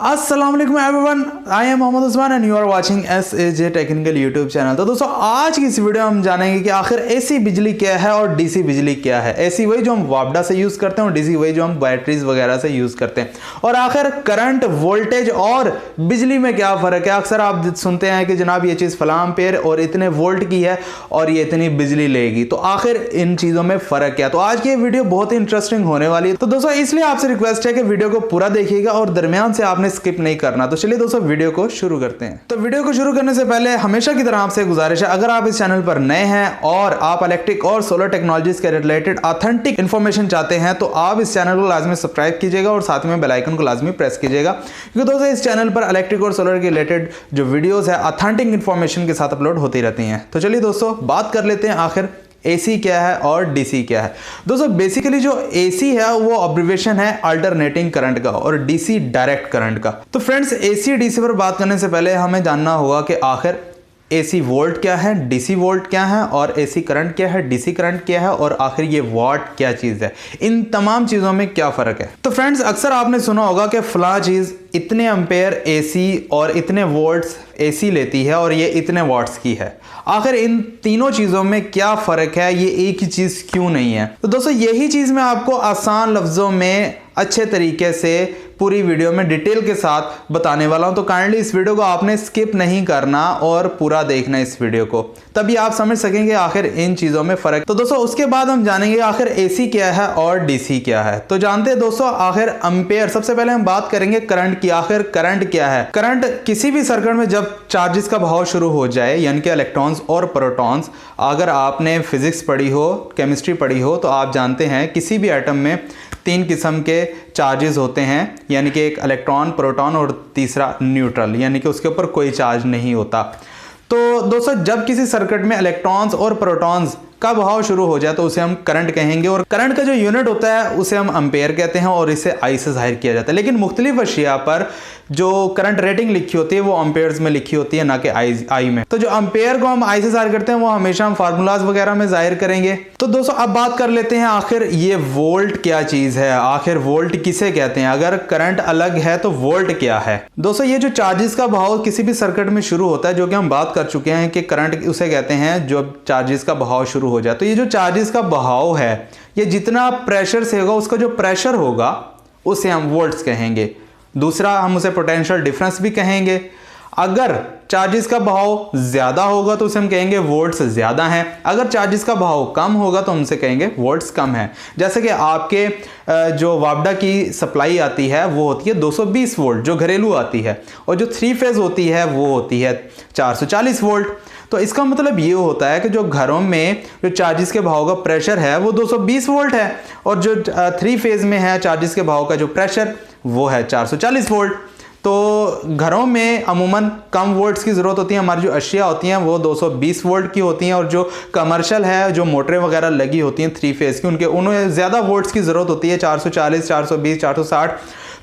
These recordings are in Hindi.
अस्सलाम वालेकुम everyone, I am Mohammed Usman and you are watching SAJ technical YouTube channel. तो दोस्तों आज की इस वीडियो में हम जानेंगे कि आखिर AC बिजली क्या है और DC बिजली क्या है। AC वही जो हम वापडा से यूज़ करते हैं और DC वही जो हम बैटरीज वगैरह से यूज़ करते हैं। और आखिर करंट, वोल्टेज और बिजली में क्या फ़र्क है। अक्सर आप सुनते हैं कि जनाब ये चीज़ फलां एम्पेयर और इतने वोल्ट की है और ये इतनी बिजली लेगी, तो आखिर इन चीज़ों में फ़र्क क्या है। तो आज की ये वीडियो बहुत ही इंटरेस्टिंग होने वाली है। तो दोस्तों इसलिए आपसे रिक्वेस्ट है कि वीडियो को पूरा देखिएगा और दरमियान से आपने स्किप नहीं करना। तो चलिए दोस्तों वीडियो को शुरू करते हैं। तो वीडियो को शुरू करने से पहले हमेशा की तरह आपसे गुजारिश है, अगर आप इस चैनल पर नए हैं और आप इलेक्ट्रिक और सोलर टेक्नोलॉजीज के रिलेटेड ऑथेंटिक इन्फॉर्मेशन चाहते हैं तो आप इस चैनल को लाजमी सब्सक्राइब कीजिएगा और साथ में बेल आइकन को लाजमी प्रेस कीजिएगा, क्योंकि दोस्तों इस चैनल पर इलेक्ट्रिक और सोलर के रिलेटेड जो वीडियोस है ऑथेंटिक इन्फॉर्मेशन के साथ अपलोड होती रहती हैं। तो चलिए दोस्तों बात कर लेते हैं आखिर AC क्या है और DC क्या है। दोस्तों बेसिकली जो AC है वो अब्रिविएशन है अल्टरनेटिंग करंट का और DC डायरेक्ट करंट का। तो फ्रेंड्स AC DC पर बात करने से पहले हमें जानना होगा कि आखिर AC वोल्ट क्या है, DC वोल्ट क्या है और AC करंट क्या है, DC करंट क्या है और आखिर ये वाट क्या चीज़ है। इन तमाम चीज़ों में क्या फ़र्क है। तो फ्रेंड्स अक्सर आपने सुना होगा कि फला चीज़ इतने एम्पेयर AC और इतने वोल्ट्स AC लेती है और ये इतने वाट्स की है। आखिर इन तीनों चीज़ों में क्या फ़र्क है, ये एक ही चीज़ क्यों नहीं है। तो दोस्तों यही चीज़ मैं आपको आसान लफ्ज़ों में अच्छे तरीके से पूरी वीडियो में डिटेल के साथ बताने वाला हूं। तो काइंडली इस वीडियो को आपने स्किप नहीं करना और पूरा देखना इस वीडियो को, तभी आप समझ सकेंगे आखिर इन चीज़ों में फ़र्क। तो दोस्तों उसके बाद हम जानेंगे आखिर AC क्या है और DC क्या है। तो जानते हैं दोस्तों आखिर एम्पेयर। सबसे पहले हम बात करेंगे करंट की। आखिर करंट क्या है। करंट किसी भी सर्किट में जब चार्जेस का बहाव शुरू हो जाए, यानी कि इलेक्ट्रॉन्स और प्रोटॉन्स, अगर आपने फिजिक्स पढ़ी हो, केमिस्ट्री पढ़ी हो, तो आप जानते हैं किसी भी एटम में 3 किस्म के चार्जेस होते हैं, यानी कि एक इलेक्ट्रॉन, प्रोटॉन और तीसरा न्यूट्रल, यानी कि उसके ऊपर कोई चार्ज नहीं होता। तो दोस्तों जब किसी सर्किट में इलेक्ट्रॉन्स और प्रोटॉन्स का बहाव शुरू हो जाए तो उसे हम करंट कहेंगे और करंट का जो यूनिट होता है उसे हम एम्पेयर कहते हैं और इसे I से जाहिर किया जाता है। लेकिन मुख्तलिफ अशिया पर जो करंट रेटिंग लिखी होती है वो एम्पेयर्स में लिखी होती है, ना कि I में। तो जो एम्पेयर को हम I से जाहिर करते हैं वो हमेशा हम फार्मूलाज वगैरह में जाहिर करेंगे। तो दोस्तों अब बात कर लेते हैं आखिर ये वोल्ट क्या चीज़ है, आखिर वोल्ट किसे कहते हैं। अगर करंट अलग है तो वोल्ट क्या है। दोस्तों ये जो चार्जेस का बहाव किसी भी सर्किट में शुरू होता है, जो कि हम बात कर चुके हैं कि करंट उसे कहते हैं जो चार्जेस का बहाव शुरू हो जाए। तो ये जो चार्जेस का बहाव है, ये जितना प्रेशर से होगा उसका जो प्रेशर होगा उसे हम वोल्ट्स कहेंगे। दूसरा हम उसे पोटेंशियल डिफरेंस भी कहेंगे। अगर चार्जेस का बहाव ज़्यादा होगा तो उसे हम कहेंगे वोल्ट्स ज़्यादा हैं। अगर चार्जेस का बहाव कम होगा तो हम उसे कहेंगे वोल्ट्स कम है। जैसे कि आपके जो वापडा की सप्लाई आती है वो होती है 220 वोल्ट जो घरेलू आती है, और जो 3 फेज़ होती है वो होती है 440 वोल्ट। तो इसका मतलब ये होता है कि जो घरों में जो चार्जेस के बहाव का प्रेशर है वो 220 वोल्ट है और जो 3 फेज़ में है चार्जेस के बहाव का जो प्रेशर वो है 440 वोल्ट। तो घरों में अमूमन कम वोल्ट्स की ज़रूरत होती है। हमारी जो अशिया होती हैं वो 220 वोल्ट की होती हैं और जो कमर्शियल है, जो मोटरें वगैरह लगी होती हैं 3 फेज़ की, उन्हें ज़्यादा वोल्ट्स की ज़रूरत होती है, 440, 420, 460,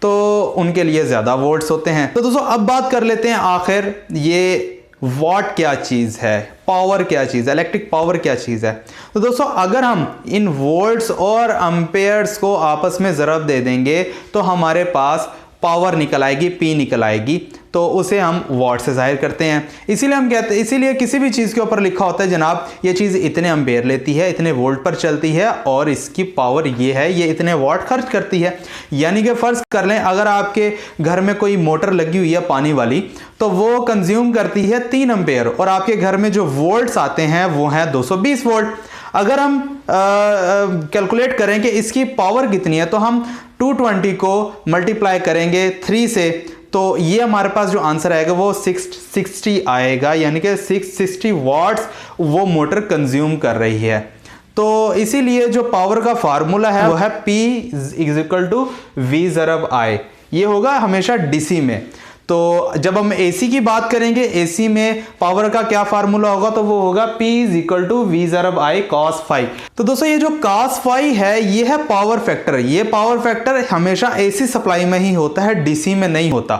तो उनके लिए ज़्यादा वोल्ट्स होते हैं। तो दोस्तों अब बात कर लेते हैं आखिर ये वाट क्या चीज़ है, पावर क्या चीज़ है, इलेक्ट्रिक पावर क्या चीज़ है। तो दोस्तों अगर हम इन वोल्ट्स और एम्पेयर्स को आपस में ज़रब दे देंगे तो हमारे पास पावर निकल आएगी, P निकल आएगी, तो उसे हम वाट से जाहिर करते हैं। इसीलिए हम कहते हैं, इसीलिए किसी भी चीज़ के ऊपर लिखा होता है जनाब ये चीज़ इतने एम्पेयर लेती है, इतने वोल्ट पर चलती है और इसकी पावर ये है, ये इतने वाट खर्च करती है। यानी कि फ़र्ज़ कर लें अगर आपके घर में कोई मोटर लगी हुई है पानी वाली, तो वो कंज्यूम करती है 3 एम्पेयर और आपके घर में जो वोल्ट्स आते हैं वो हैं 220 वोल्ट। अगर हम कैलकुलेट करें कि इसकी पावर कितनी है तो हम 220 को मल्टीप्लाई करेंगे 3 से, तो ये हमारे पास जो आंसर आएगा वो 660 आएगा, यानी कि 660 वाट्स वो मोटर कंज्यूम कर रही है। तो इसीलिए जो पावर का फार्मूला है वो है P = V ज़रब I। ये होगा हमेशा DC में। तो जब हम AC की बात करेंगे, AC में पावर का क्या फार्मूला होगा तो वो होगा P = V ज़रब I cos phi। तो दोस्तों ये जो cos phi है ये है पावर फैक्टर। ये पावर फैक्टर हमेशा AC सप्लाई में ही होता है, DC में नहीं होता।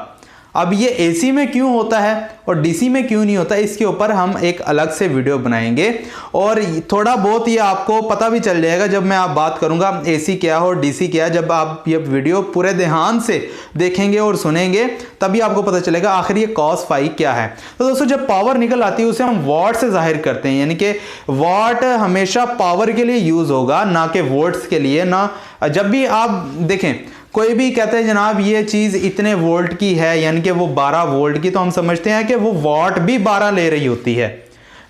अब ये एसी में क्यों होता है और डीसी में क्यों नहीं होता, इसके ऊपर हम एक अलग से वीडियो बनाएंगे और थोड़ा बहुत ये आपको पता भी चल जाएगा जब मैं आप बात करूंगा एसी क्या है और डीसी क्या है। जब आप ये वीडियो पूरे ध्यान से देखेंगे और सुनेंगे तभी आपको पता चलेगा आखिर ये cos फाई क्या है। तो दोस्तों जब पावर निकल आती है उसे हम वॉट से जाहिर करते हैं, यानी कि वॉट हमेशा पावर के लिए यूज होगा ना कि वोल्ट्स के लिए। ना जब भी आप देखें कोई भी कहते हैं जनाब ये चीज इतने वोल्ट की है यानी कि वो 12 वोल्ट की, तो हम समझते हैं कि वो वॉट भी 12 ले रही होती है,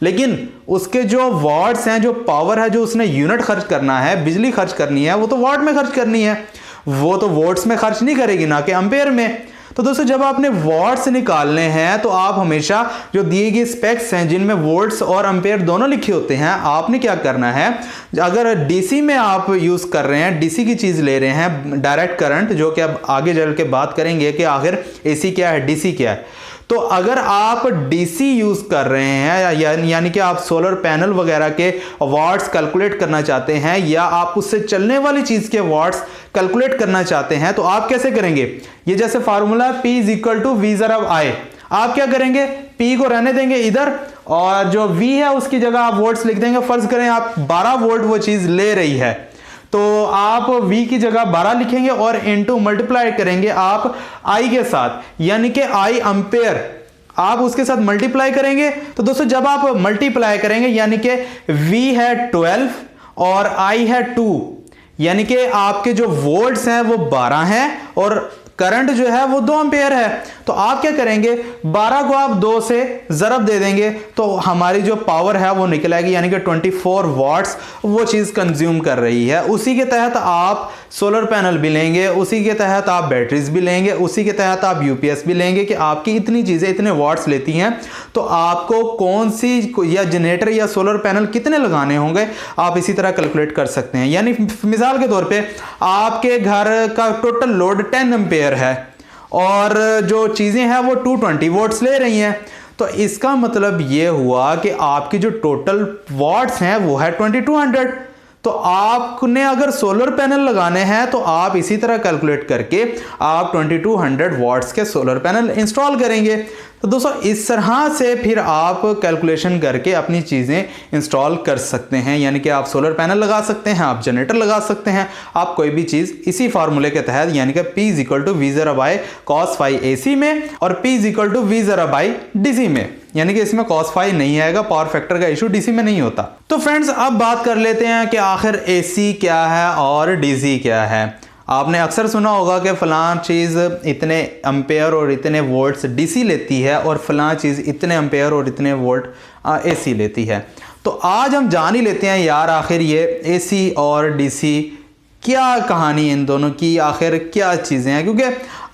लेकिन उसके जो वॉट्स हैं, जो पावर है, जो उसने यूनिट खर्च करना है, बिजली खर्च करनी है, वो तो वॉट में खर्च करनी है, वो तो वोल्ट्स में खर्च नहीं करेगी, ना कि एम्पेयर में। तो दोस्तों जब आपने वॉट्स निकालने हैं तो आप हमेशा जो दिए गए स्पेक्स हैं जिनमें वोल्ट्स और एम्पेयर दोनों लिखे होते हैं, आपने क्या करना है, अगर डीसी में आप यूज कर रहे हैं, डीसी की चीज ले रहे हैं, डायरेक्ट करंट, जो कि अब आगे चल के बात करेंगे कि आखिर एसी क्या है, डीसी क्या है। तो अगर आप डीसी यूज कर रहे हैं यानी कि आप सोलर पैनल वगैरह के वॉट्स कैलकुलेट करना चाहते हैं या आप उससे चलने वाली चीज के वॉट्स कैलकुलेट करना चाहते हैं, तो आप कैसे करेंगे, ये जैसे formula P is equal to V ज़रा I, आप क्या करेंगे, P को रहने देंगे इधर और जो V है उसकी जगह आप वोल्ट्स लिख देंगे। फर्ज करें आप 12 वोल्ट वो चीज ले रही है, तो आप V की जगह 12 लिखेंगे और इनटू मल्टीप्लाई करेंगे आप I के साथ, यानी कि I एम्पेयर आप उसके साथ मल्टीप्लाई करेंगे। तो दोस्तों जब आप मल्टीप्लाई करेंगे यानी कि V है 12 और I है 2, यानी कि आपके जो वोल्ट्स हैं वो 12 हैं और करंट जो है वो 2 एम्पेयर है। तो आप क्या करेंगे, 12 को आप 2 से ज़रब दे देंगे तो हमारी जो पावर है वो निकल आएगी, यानी कि 24 वॉट्स वो चीज़ कंज्यूम कर रही है। उसी के तहत आप सोलर पैनल भी लेंगे, उसी के तहत आप बैटरीज भी लेंगे, उसी के तहत आप यूपीएस भी लेंगे कि आपकी इतनी चीज़ें इतने वॉट्स लेती हैं, तो आपको कौन सी या जनरेटर या सोलर पैनल कितने लगाने होंगे आप इसी तरह कैलकुलेट कर सकते हैं। यानी मिसाल के तौर पे आपके घर का टोटल लोड 10 एम्पेयर है और जो चीज़ें हैं वो 220 वोल्ट्स ले रही हैं, तो इसका मतलब ये हुआ कि आपकी जो टोटल वॉट्स हैं वो है 2200। तो आपने अगर सोलर पैनल लगाने हैं तो आप इसी तरह कैलकुलेट करके आप 2200 वॉट्स के सोलर पैनल इंस्टॉल करेंगे। तो दोस्तों इस तरह से फिर आप कैलकुलेशन करके अपनी चीज़ें इंस्टॉल कर सकते हैं, यानी कि आप सोलर पैनल लगा सकते हैं, आप जनरेटर लगा सकते हैं, आप कोई भी चीज़ इसी फार्मूले के तहत, यानी कि P is equal to V ज़रा बाई cos फाई AC में और P is equal to V ज़रा बाई DC में, यानी कि इसमें cos फाई नहीं आएगा, पावर फैक्टर का इशू डीसी में नहीं होता। तो फ्रेंड्स अब बात कर लेते हैं कि आखिर AC क्या है और DC क्या है। आपने अक्सर सुना होगा कि फ़लाँ चीज़ इतने एम्पेयर और इतने वोल्ट्स डीसी लेती है और फ़लाँ चीज़ इतने एम्पेयर और इतने वोल्ट एसी लेती है। तो आज हम जान ही लेते हैं यार आखिर ये एसी और डीसी क्या कहानी इन दोनों की, आखिर क्या चीज़ें हैं, क्योंकि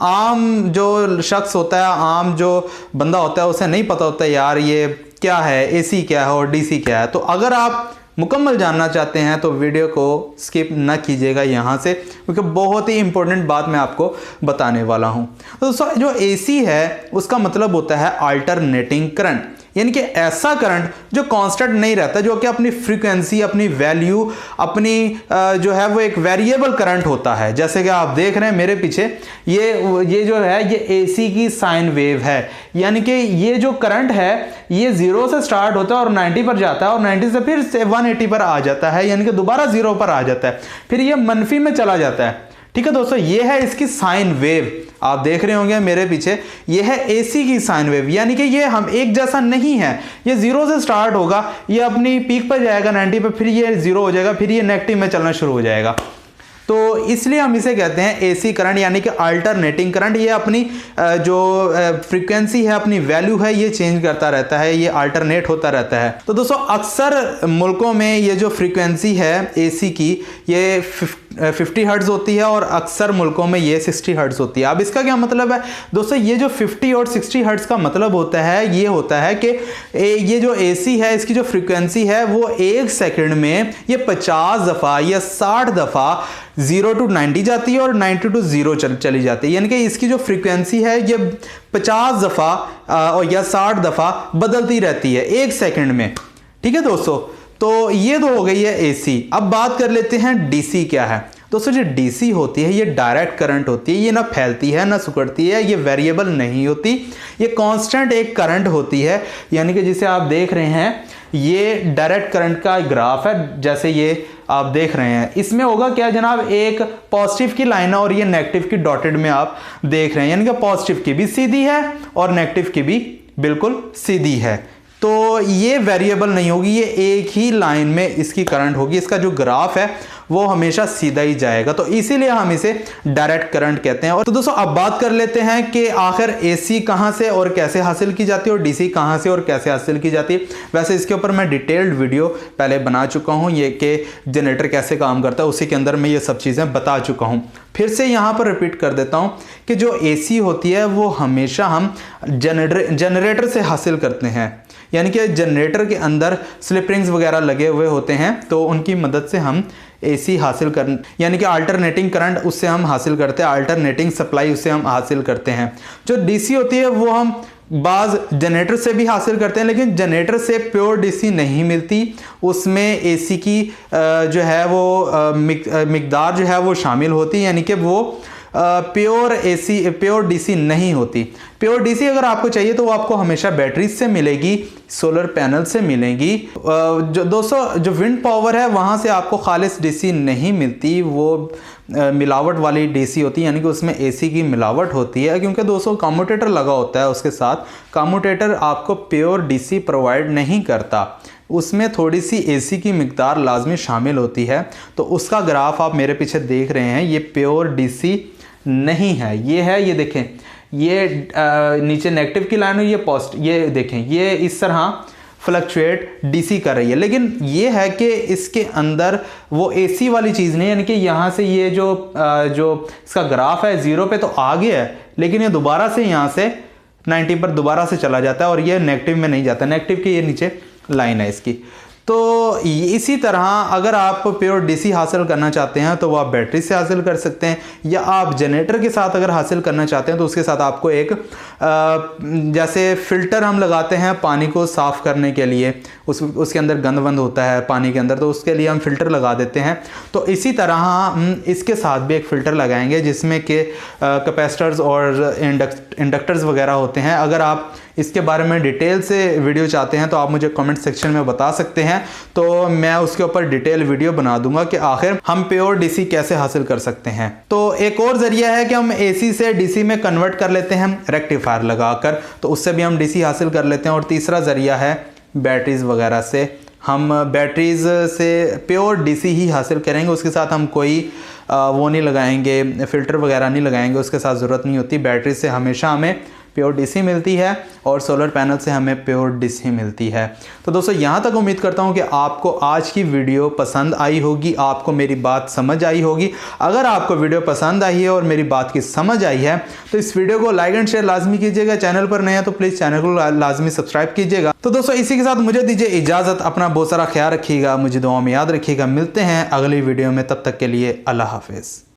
आम जो शख्स होता है, आम जो बंदा होता है उसे नहीं पता होता यार ये क्या है, एसी क्या है और डीसी क्या है। तो अगर आप मुकम्मल जानना चाहते हैं तो वीडियो को स्किप ना कीजिएगा यहाँ से, क्योंकि बहुत ही इंपॉर्टेंट बात मैं आपको बताने वाला हूँ। तो दोस्तों जो एसी है उसका मतलब होता है अल्टरनेटिंग करंट, यानी कि ऐसा करंट जो कांस्टेंट नहीं रहता, जो कि अपनी फ्रीक्वेंसी, अपनी वैल्यू, अपनी जो है वो एक वेरिएबल करंट होता है। जैसे कि आप देख रहे हैं मेरे पीछे ये जो है ये एसी की साइन वेव है, यानी कि ये जो करंट है ये 0 से स्टार्ट होता है और 90 पर जाता है और 90 से फिर 180 पर आ जाता है, यानी कि दोबारा 0 पर आ जाता है, फिर ये मनफी में चला जाता है। ठीक है दोस्तों, ये है इसकी साइन वेव, आप देख रहे होंगे मेरे पीछे, ये है एसी की साइन वेव, यानी कि ये हम एक जैसा नहीं है। ये 0 से स्टार्ट होगा, ये अपनी पीक पर जाएगा 90 पे, फिर ये 0 हो जाएगा, फिर ये नेगेटिव में चलना शुरू हो जाएगा। तो इसलिए हम इसे कहते हैं एसी करंट, यानी कि अल्टरनेटिंग करंट। ये अपनी जो फ्रीक्वेंसी है, अपनी वैल्यू है, ये चेंज करता रहता है, ये अल्टरनेट होता रहता है। तो दोस्तों अक्सर मुल्कों में ये जो फ्रीक्वेंसी है एसी की ये 50 हर्ट्ज होती है और अक्सर मुल्कों में ये 60 हर्ट्ज होती है। अब इसका क्या मतलब है दोस्तों, ये जो 50 और 60 हर्ट्ज का मतलब होता है, ये होता है कि ये जो एसी है इसकी जो फ्रीक्वेंसी है वो 1 सेकंड में ये 50 दफ़ा या 60 दफ़ा 0 to 90 जाती है और 90 to 0 चली जाती है, यानी कि इसकी जो फ्रीक्वेंसी है ये 50 दफ़ा और या 60 दफ़ा बदलती रहती है 1 सेकंड में। ठीक है दोस्तों, तो ये तो हो गई है एसी। अब बात कर लेते हैं डीसी क्या है। दोस्तों जो डीसी होती है ये डायरेक्ट करंट होती है, ये ना फैलती है ना सिकुड़ती है, ये वेरिएबल नहीं होती, ये कांस्टेंट एक करंट होती है। यानी कि जिसे आप देख रहे हैं ये डायरेक्ट करंट का ग्राफ है, जैसे ये आप देख रहे हैं। इसमें होगा क्या जनाब, एक पॉजिटिव की लाइन है और ये नेगेटिव की डॉटेड में आप देख रहे हैं, यानी कि पॉजिटिव की भी सीधी है और नेगेटिव की भी बिल्कुल सीधी है। तो ये वेरिएबल नहीं होगी, ये एक ही लाइन में इसकी करंट होगी, इसका जो ग्राफ है वो हमेशा सीधा ही जाएगा, तो इसीलिए हम इसे डायरेक्ट करंट कहते हैं। और तो दोस्तों अब बात कर लेते हैं कि आखिर एसी कहां से और कैसे हासिल की जाती है और डीसी कहां से और कैसे हासिल की जाती है। वैसे इसके ऊपर मैं डिटेल्ड वीडियो पहले बना चुका हूं, ये कि जनरेटर कैसे काम करता है, उसी के अंदर मैं ये सब चीज़ें बता चुका हूं। फिर से यहाँ पर रिपीट कर देता हूं कि जो एसी होती है वो हमेशा हम जनरेटर से हासिल करते हैं, यानी कि जनरेटर के अंदर स्लिप रिंग्स वगैरह लगे हुए होते हैं, तो उनकी मदद से हम एसी हासिल कर, यानी कि अल्टरनेटिंग करंट उससे हम हासिल करते हैं, अल्टरनेटिंग सप्लाई उससे हम हासिल करते हैं। जो डीसी होती है वो हम बाज़ जनरेटर से भी हासिल करते हैं, लेकिन जनरेटर से प्योर डीसी नहीं मिलती, उसमें एसी की जो है वो मिकदार जो है वो शामिल होती है, यानी कि वो प्योर एसी प्योर डीसी नहीं होती। प्योर डीसी अगर आपको चाहिए तो वो आपको हमेशा बैटरीज से मिलेगी, सोलर पैनल से मिलेगी। जो दोस्तों जो विंड पावर है वहाँ से आपको खालिस डीसी नहीं मिलती, वो मिलावट वाली डीसी होती है, यानी कि उसमें एसी की मिलावट होती है, क्योंकि दोस्तों कम्यूटेटर लगा होता है उसके साथ। कम्यूटेटर आपको प्योर डीसी प्रोवाइड नहीं करता, उसमें थोड़ी सी एसी की मिकदार लाजमी शामिल होती है। तो उसका ग्राफ आप मेरे पीछे देख रहे हैं, ये प्योर डीसी नहीं है, ये है, ये देखें, ये नीचे नेगेटिव की लाइन है, ये पॉजिटिव, ये देखें, ये इस तरह फ्लक्चुएट डीसी कर रही है। लेकिन ये है कि इसके अंदर वो एसी वाली चीज़ नहीं, यानी कि यहाँ से ये जो इसका ग्राफ है 0 पे तो आ गया है, लेकिन ये दोबारा से यहाँ से 90 पर दोबारा से चला जाता है और ये नेगेटिव में नहीं जाता, नेगेटिव की ये नीचे लाइन है इसकी। तो इसी तरह अगर आप प्योर डीसी हासिल करना चाहते हैं तो वो आप बैटरी से हासिल कर सकते हैं, या आप जनरेटर के साथ अगर हासिल करना चाहते हैं तो उसके साथ आपको एक जैसे फ़िल्टर हम लगाते हैं पानी को साफ़ करने के लिए, उसके अंदर गंद वंद होता है पानी के अंदर, तो उसके लिए हम फ़िल्टर लगा देते हैं। तो इसी तरह हम इसके साथ भी एक फ़िल्टर लगाएंगे जिसमें कि कैपेसिटर्स और इंडक्टर्स वगैरह होते हैं। अगर आप इसके बारे में डिटेल से वीडियो चाहते हैं तो आप मुझे कमेंट सेक्शन में बता सकते हैं, तो मैं उसके ऊपर डिटेल वीडियो बना दूंगा कि आखिर हम प्योर डीसी कैसे हासिल कर सकते हैं। तो एक और जरिया है कि हम एसी से डीसी में कन्वर्ट कर लेते हैं रेक्टिफायर लगाकर, तो उससे भी हम डीसी हासिल कर लेते हैं। और तीसरा जरिया है बैटरीज वगैरह से, हम बैटरीज से प्योर डीसी ही हासिल करेंगे, उसके साथ हम कोई वो नहीं लगाएंगे, फ़िल्टर वगैरह नहीं लगाएंगे, उसके साथ ज़रूरत नहीं होती। बैटरी से हमेशा हमें प्योर डीसी मिलती है और सोलर पैनल से हमें प्योर डीसी मिलती है। तो दोस्तों यहाँ तक उम्मीद करता हूँ कि आपको आज की वीडियो पसंद आई होगी, आपको मेरी बात समझ आई होगी। अगर आपको वीडियो पसंद आई है और मेरी बात की समझ आई है तो इस वीडियो को लाइक एंड शेयर लाजमी कीजिएगा। चैनल पर नए हैं तो प्लीज़ चैनल को लाजमी सब्सक्राइब कीजिएगा। तो दोस्तों इसी के साथ मुझे दीजिए इजाज़त, अपना बहुत सारा ख्याल रखिएगा, मुझे दुआ में याद रखिएगा। मिलते हैं अगली वीडियो में, तब तक के लिए अल्लाह हाफिज़।